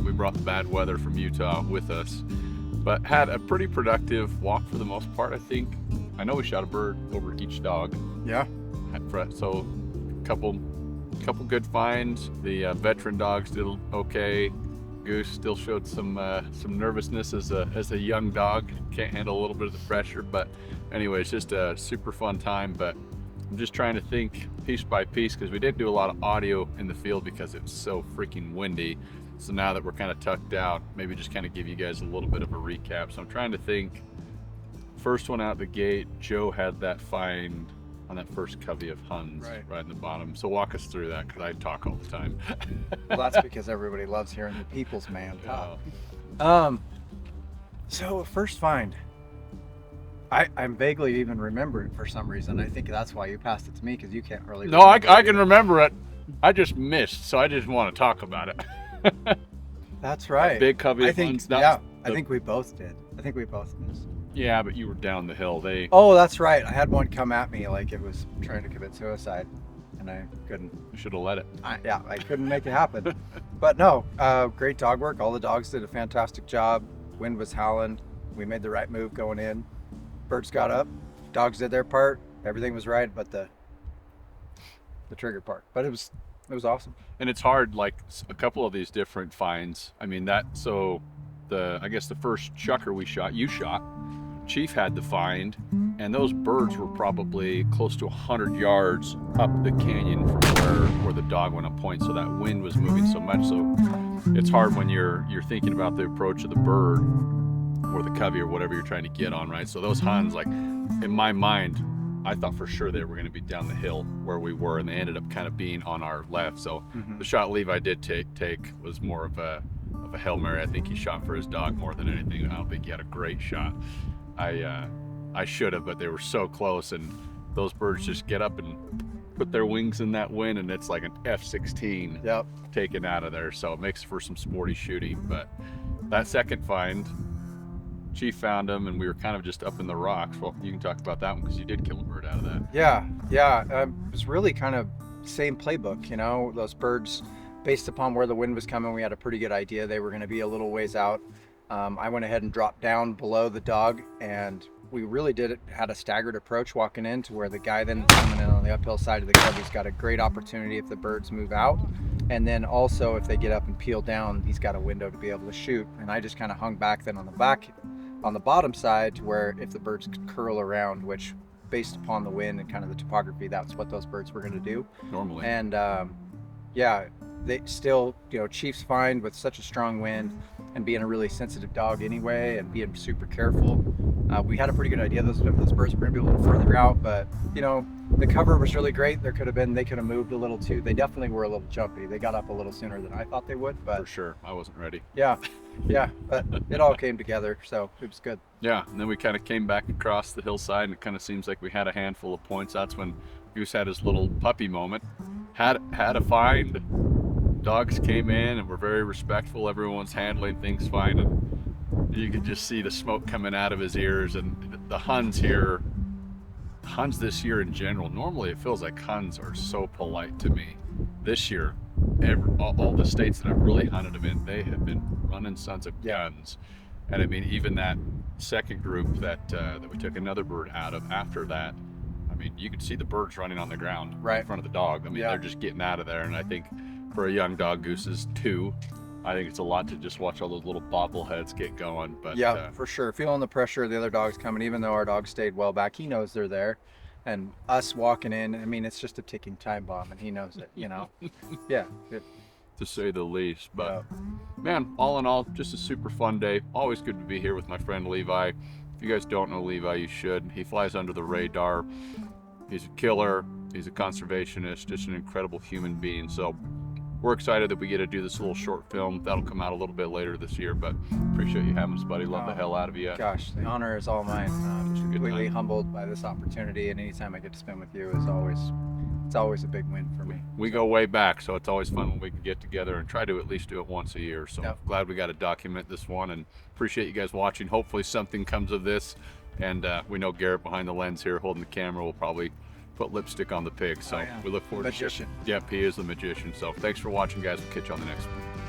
we brought the bad weather from Utah with us, but had a pretty productive walk for the most part, I think. I know we shot a bird over each dog. Yeah. So couple good finds. The veteran dogs did okay. Goose still showed some nervousness as a young dog. Can't handle a little bit of the pressure, but anyway, it's just a super fun time. But I'm just trying to think piece by piece, because we did do a lot of audio in the field because it was so freaking windy. So now that we're kind of tucked out, maybe just kind of give you guys a little bit of a recap. So I'm trying to think. First one out the gate, Joe had that find on that first covey of Huns right in the bottom. So walk us through that, because I talk all the time. Well, that's because everybody loves hearing the people's man talk. So first find, I'm vaguely even remembering for some reason. I think that's why you passed it to me, because you can't really. No, I can remember it. I just missed, so I just want to talk about it. That's right. Big covey of Huns. I think we both did. I think we both missed. Yeah, but you were down the hill. Oh, that's right. I had one come at me like it was trying to commit suicide, and I couldn't. You should have let it. I couldn't make it happen. But no, great dog work. All the dogs did a fantastic job. Wind was howling. We made the right move going in. Birds got up. Dogs did their part. Everything was right, but the trigger part. But it was awesome. And it's hard, like a couple of these different finds. I mean, I guess the first Chukar you shot. Chief had the find, and those birds were probably close to 100 yards up the canyon from where the dog went on point. So that wind was moving so much. So it's hard when you're thinking about the approach of the bird or the covey or whatever you're trying to get on, right? So those Huns, like in my mind, I thought for sure they were going to be down the hill where we were, and they ended up kind of being on our left. So the shot Levi did take was more of a Hail Mary. I think he shot for his dog more than anything. I don't think he had a great shot. I should have, but they were so close, and those birds just get up and put their wings in that wind, and it's like an F-16 taken out of there. So it makes for some sporty shooting. But that second find, Chief found him, and we were kind of just up in the rocks. Well, you can talk about that one, because you did kill a bird out of that. Yeah. It was really kind of same playbook, you know. Those birds, based upon where the wind was coming, we had a pretty good idea they were going to be a little ways out. I went ahead and dropped down below the dog, and we really had a staggered approach walking in to where the guy then coming in on the uphill side of the covey's got a great opportunity if the birds move out, and then also if they get up and peel down, he's got a window to be able to shoot. And I just kind of hung back then on the bottom side to where if the birds could curl around, which based upon the wind and kind of the topography, that's what those birds were going to do normally. And they still, Chief's find with such a strong wind and being a really sensitive dog anyway, and being super careful, we had a pretty good idea those birds were going to be a little further out. But the cover was really great. They could have moved a little too. They definitely were a little jumpy. They got up a little sooner than I thought they would. But for sure, I wasn't ready. Yeah, but it all came together, so it was good. Yeah, and then we kind of came back across the hillside, and it kind of seems like we had a handful of points. That's when Goose had his little puppy moment. Had a find. Dogs came in and were very respectful. Everyone's handling things fine, and you could just see the smoke coming out of his ears. And the Huns this year in general, normally it feels like Huns are so polite to me. This year, all the states that I've really hunted them in, they have been running sons of guns. And I mean, even that second group that we took another bird out of after that, I mean, you could see the birds running on the ground in front of the dog. I mean, they're just getting out of there. And I think for a young dog, Goose is 2. I think it's a lot to just watch all those little bobbleheads get going. But for sure, feeling the pressure of the other dogs coming. Even though our dog stayed well back, he knows they're there, and us walking in, I mean, it's just a ticking time bomb, and he knows it. To say the least. But man, all in all, just a super fun day. Always good to be here with my friend Levi. If you guys don't know Levi, you should. He flies under the radar. He's a killer. He's a conservationist, just an incredible human being. So we're excited that we get to do this little short film. That'll come out a little bit later this year, but appreciate you having us, buddy. Love the hell out of you. Gosh, the honor is all mine. Just completely humbled by this opportunity, and anytime I get to spend with you it's always a big win for me. We go way back, so it's always fun when we can get together and try to at least do it once a year. So glad we got to document this one, and appreciate you guys watching. Hopefully something comes of this, and we know Garrett behind the lens here holding the camera will probably put lipstick on the pig. So we look forward to it. Yep, he is the magician. So thanks for watching, guys. We'll catch you on the next one.